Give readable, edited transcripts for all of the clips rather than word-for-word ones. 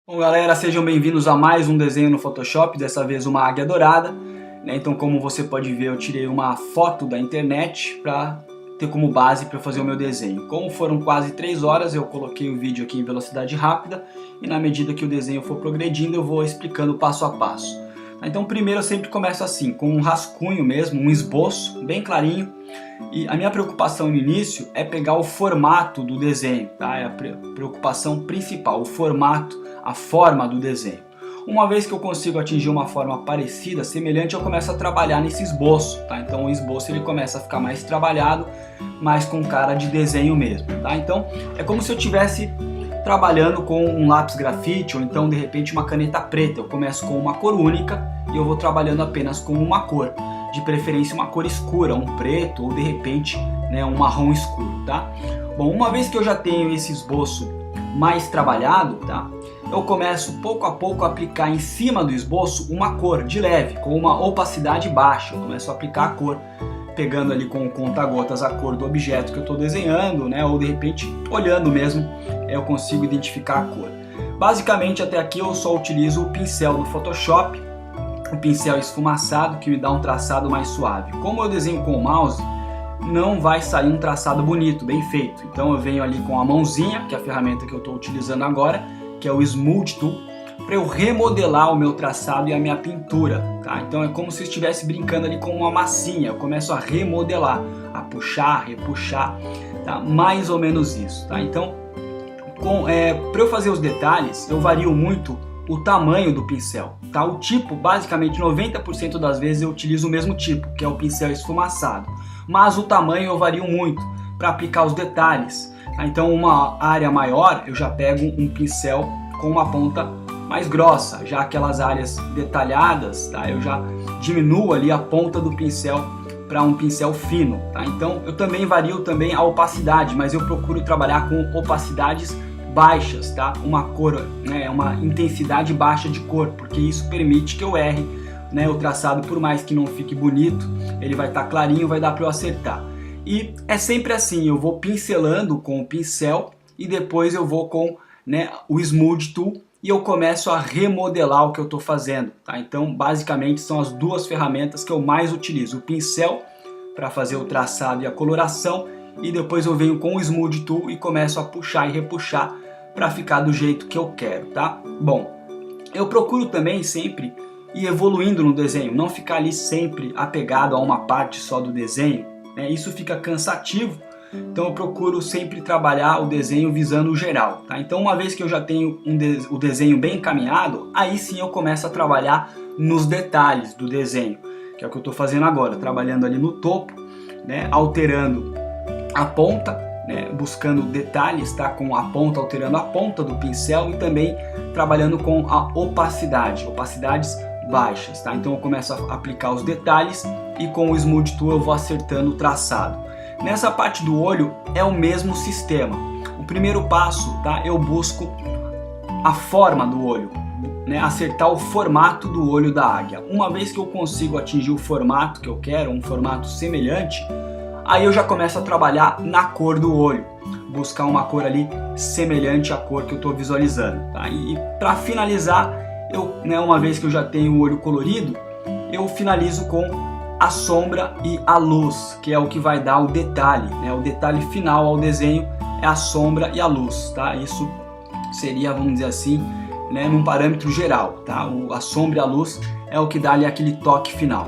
Bom, galera, sejam bem-vindos a mais um desenho no Photoshop, dessa vez uma águia dourada, né? Então, como você pode ver, eu tirei uma foto da internet para ter como base para fazer o meu desenho. Como foram quase 3 horas, eu coloquei o vídeo aqui em velocidade rápida e na medida que o desenho for progredindo, eu vou explicando passo a passo. Então, primeiro eu sempre começo assim, com um rascunho mesmo, um esboço bem clarinho. E a minha preocupação no início é pegar o formato do desenho, tá? É a preocupação principal, o formato, a forma do desenho. Uma vez que eu consigo atingir uma forma parecida, semelhante, eu começo a trabalhar nesse esboço, tá? Então o esboço ele começa a ficar mais trabalhado, mais com cara de desenho mesmo, tá? Então é como se eu estivesse trabalhando com um lápis grafite ou então de repente uma caneta preta. Eu começo com uma cor única e eu vou trabalhando apenas com uma cor, de preferência uma cor escura, um preto ou de repente, né, um marrom escuro, tá? Bom, uma vez que eu já tenho esse esboço mais trabalhado, tá? Eu começo pouco a pouco a aplicar em cima do esboço uma cor de leve, com uma opacidade baixa. Eu começo a aplicar a cor, pegando ali com o conta-gotas a cor do objeto que eu estou desenhando, né? Ou de repente, olhando mesmo, eu consigo identificar a cor. Basicamente, até aqui eu só utilizo o pincel do Photoshop, o pincel esfumaçado, que me dá um traçado mais suave. Como eu desenho com o mouse, não vai sair um traçado bonito, bem feito. Então eu venho ali com a mãozinha, que é a ferramenta que eu estou utilizando agora, que é o Smooth Tool, para eu remodelar o meu traçado e a minha pintura, tá? Então é como se eu estivesse brincando ali com uma massinha. Eu começo a remodelar, a puxar, repuxar, tá? Mais ou menos isso, tá? Então, para eu fazer os detalhes, eu vario muito o tamanho do pincel, tá? O tipo, basicamente 90% das vezes eu utilizo o mesmo tipo, que é o pincel esfumaçado, mas o tamanho eu vario muito para aplicar os detalhes, tá? Então uma área maior eu já pego um pincel com uma ponta mais grossa, já aquelas áreas detalhadas, tá? Eu já diminuo ali a ponta do pincel para um pincel fino, tá? Então eu também vario também a opacidade, mas eu procuro trabalhar com opacidades baixas, tá? Uma cor, né, uma intensidade baixa de cor, porque isso permite que eu erre, né, o traçado, por mais que não fique bonito, ele vai estar clarinho, vai dar para eu acertar. E é sempre assim, eu vou pincelando com o pincel e depois eu vou com, né, o Smooth Tool e eu começo a remodelar o que eu estou fazendo, tá? Então basicamente são as duas ferramentas que eu mais utilizo, o pincel para fazer o traçado e a coloração, e depois eu venho com o Smooth Tool e começo a puxar e repuxar para ficar do jeito que eu quero, tá? Bom, eu procuro também sempre ir evoluindo no desenho, não ficar ali sempre apegado a uma parte só do desenho, né? Isso fica cansativo, então eu procuro sempre trabalhar o desenho visando o geral, tá? Então uma vez que eu já tenho o desenho bem encaminhado, aí sim eu começo a trabalhar nos detalhes do desenho, que é o que eu estou fazendo agora, trabalhando ali no topo, né? Alterando a ponta, né, buscando detalhes, tá, com a ponta, alterando a ponta do pincel e também trabalhando com a opacidade, opacidades baixas, tá? Então eu começo a aplicar os detalhes e com o Smooth Tool eu vou acertando o traçado. Nessa parte do olho é o mesmo sistema. O primeiro passo, tá, eu busco a forma do olho, né, acertar o formato do olho da águia. Uma vez que eu consigo atingir o formato que eu quero, um formato semelhante, aí eu já começo a trabalhar na cor do olho, buscar uma cor ali semelhante à cor que eu estou visualizando, tá? E para finalizar, né, uma vez que eu já tenho o olho colorido, eu finalizo com a sombra e a luz, que é o que vai dar o detalhe, né? O detalhe final ao desenho é a sombra e a luz, tá? Isso seria, vamos dizer assim, né, num parâmetro geral, tá? A sombra e a luz é o que dá ali aquele toque final.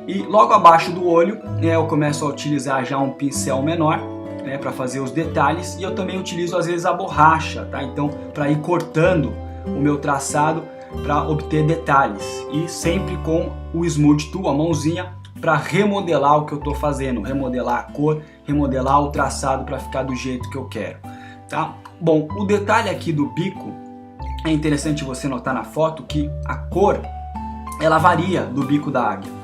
E logo abaixo do olho, né, eu começo a utilizar já um pincel menor, né, para fazer os detalhes, e eu também utilizo às vezes a borracha, tá? Então, para ir cortando o meu traçado para obter detalhes, e sempre com o Smooth Tool, a mãozinha, para remodelar o que eu estou fazendo, remodelar a cor, remodelar o traçado para ficar do jeito que eu quero, tá? Bom, o detalhe aqui do bico, é interessante você notar na foto que a cor, ela varia do bico da águia.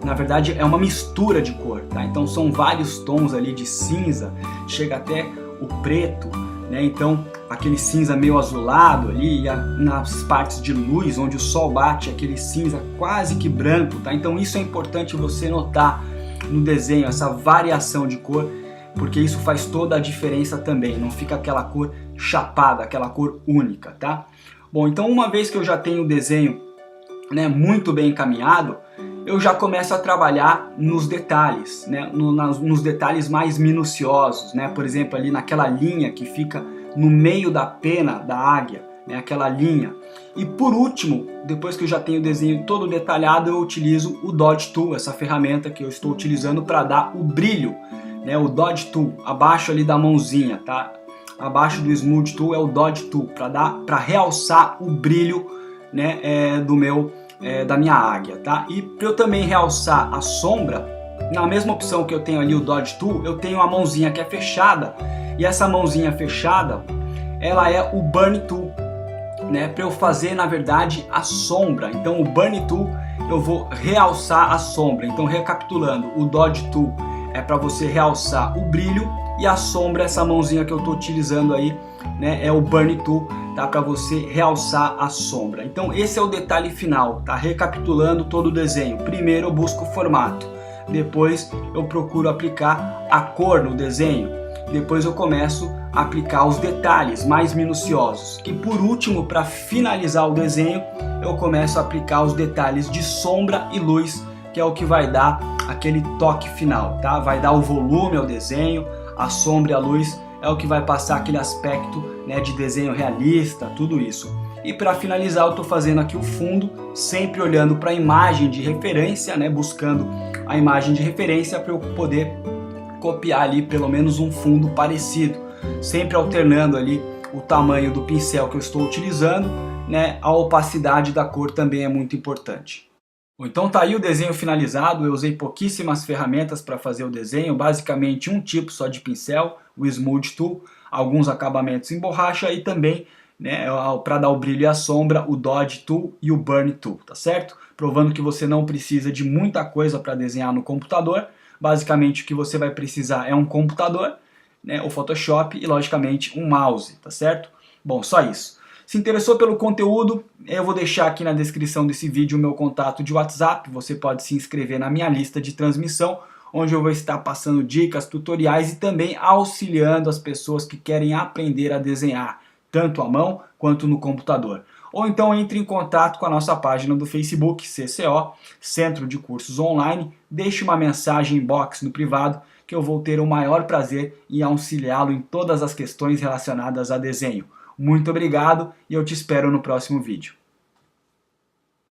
Na verdade é uma mistura de cor, tá? Então são vários tons ali de cinza, chega até o preto, né? Então aquele cinza meio azulado ali, e nas partes de luz onde o sol bate, aquele cinza quase que branco, tá? Então isso é importante você notar no desenho, essa variação de cor, porque isso faz toda a diferença também, não fica aquela cor chapada, aquela cor única, tá? Bom, então uma vez que eu já tenho o desenho, né, muito bem encaminhado, eu já começo a trabalhar nos detalhes, né, nos detalhes mais minuciosos, né, por exemplo ali naquela linha que fica no meio da pena da águia, né, aquela linha. E por último, depois que eu já tenho o desenho todo detalhado, eu utilizo o Dodge Tool, essa ferramenta que eu estou utilizando para dar o brilho, né, o Dodge Tool, abaixo ali da mãozinha, tá? Abaixo do Smooth Tool é o Dodge Tool, para realçar o brilho, né, da minha águia, tá? E para eu também realçar a sombra, na mesma opção que eu tenho ali o Dodge Tool, eu tenho a mãozinha que é fechada, e essa mãozinha fechada, ela é o Burn Tool, né? Para eu fazer, na verdade, a sombra. Então o Burn Tool eu vou realçar a sombra. Então, recapitulando, o Dodge Tool é para você realçar o brilho, e a sombra, essa mãozinha que eu estou utilizando aí, né, é o Burn Tool, tá, para você realçar a sombra. Então esse é o detalhe final, tá? Recapitulando todo o desenho. Primeiro eu busco o formato, depois eu procuro aplicar a cor no desenho, depois eu começo a aplicar os detalhes mais minuciosos, e por último, para finalizar o desenho, eu começo a aplicar os detalhes de sombra e luz, que é o que vai dar aquele toque final, tá? Vai dar o volume ao desenho, a sombra e a luz é o que vai passar aquele aspecto, né, de desenho realista, tudo isso. E para finalizar, eu estou fazendo aqui o fundo, sempre olhando para a imagem de referência, né, buscando a imagem de referência para eu poder copiar ali pelo menos um fundo parecido, sempre alternando ali o tamanho do pincel que eu estou utilizando, né, a opacidade da cor também é muito importante. Então tá aí o desenho finalizado. Eu usei pouquíssimas ferramentas para fazer o desenho, basicamente um tipo só de pincel, o Smooth Tool, alguns acabamentos em borracha e também, né, para dar o brilho e a sombra, o Dodge Tool e o Burn Tool, tá certo? Provando que você não precisa de muita coisa para desenhar no computador. Basicamente o que você vai precisar é um computador, né, o Photoshop e logicamente um mouse, tá certo? Bom, só isso. Se interessou pelo conteúdo, eu vou deixar aqui na descrição desse vídeo o meu contato de WhatsApp. Você pode se inscrever na minha lista de transmissão, onde eu vou estar passando dicas, tutoriais e também auxiliando as pessoas que querem aprender a desenhar, tanto à mão quanto no computador. Ou então entre em contato com a nossa página do Facebook, CCO, Centro de Cursos Online, deixe uma mensagem inbox no privado que eu vou ter o maior prazer em auxiliá-lo em todas as questões relacionadas a desenho. Muito obrigado e eu te espero no próximo vídeo.